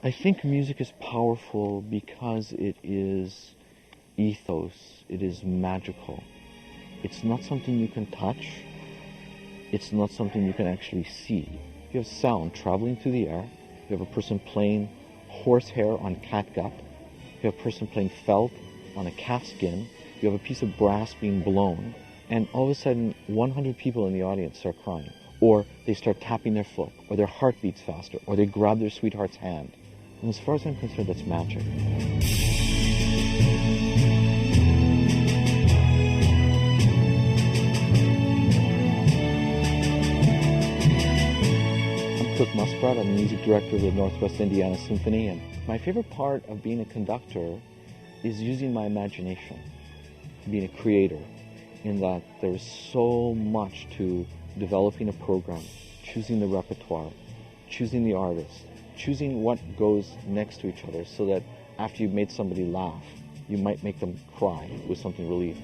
I think music is powerful because it is ethos, it is magical. It's not something you can touch, it's not something you can actually see. You have sound traveling through the air, you have a person playing horsehair on catgut, you have a person playing felt on a calf skin, you have a piece of brass being blown, and all of a sudden 100 people in the audience start crying, or they start tapping their foot, or their heart beats faster, or they grab their sweetheart's hand. And as far as I'm concerned, that's magic. I'm Kirk Muspratt. I'm the music director of the Northwest Indiana Symphony, and my favorite part of being a conductor is using my imagination, being a creator, in that there's so much to developing a program, choosing the repertoire, choosing the artist, choosing what goes next to each other, so that after you've made somebody laugh, you might make them cry with something really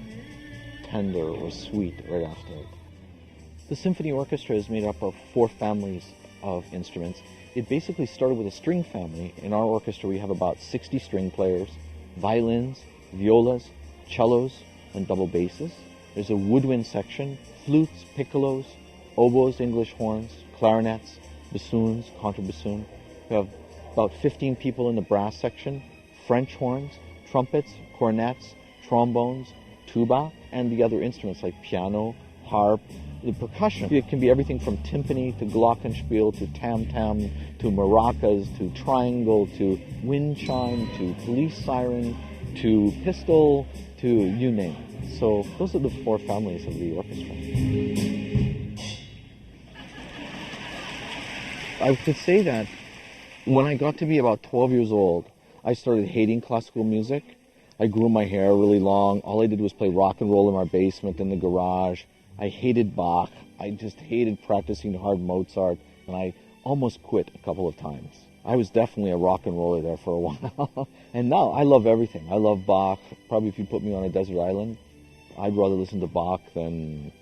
tender or sweet right after it. The symphony orchestra is made up of 4 families of instruments. It basically started with a string family. In our orchestra we have about 60 string players, violins, violas, cellos, and double basses. There's a woodwind section, flutes, piccolos, oboes, English horns, clarinets, bassoons, contrabassoon. We have about 15 people in the brass section, French horns, trumpets, cornets, trombones, tuba, and the other instruments like piano, harp. The percussion, it can be everything from timpani to glockenspiel to tam-tam to maracas to triangle to wind chime to police siren to pistol to you name it. So those are the 4 families of the orchestra. I could say that when I got to be about 12 years old, I started hating classical music. I grew my hair really long. All I did was play rock and roll in our basement in the garage. I hated Bach. I just hated practicing hard Mozart, and I almost quit a couple of times. I was definitely a rock and roller there for a while. And now I love everything. I love Bach. Probably if you put me on a desert island, I'd rather listen to Bach than,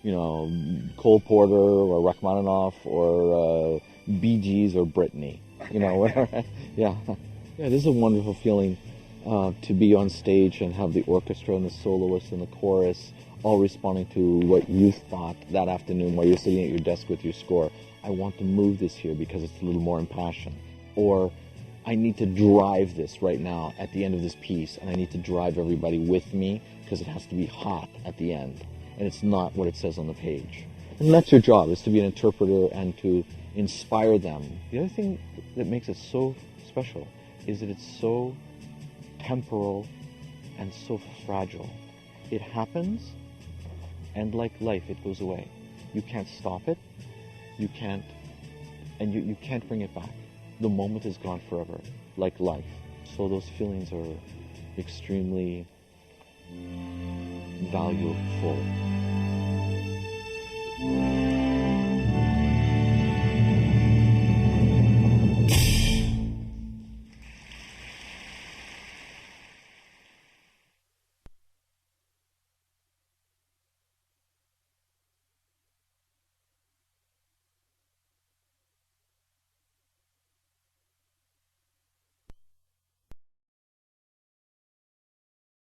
Cole Porter or Rachmaninoff or Bee Gees or Britney. Whatever. Yeah. It is a wonderful feeling to be on stage and have the orchestra and the soloists and the chorus all responding to what you thought that afternoon while you're sitting at your desk with your score. I want to move this here because it's a little more impassioned. Or I need to drive this right now at the end of this piece, and I need to drive everybody with me because it has to be hot at the end, and it's not what it says on the page. And that's your job, is to be an interpreter and to inspire them. The other thing that makes it so special is that it's so temporal and so fragile. It happens, and like life, it goes away. You can't stop it, you can't bring it back. The moment is gone forever, like life. So those feelings are extremely valuable.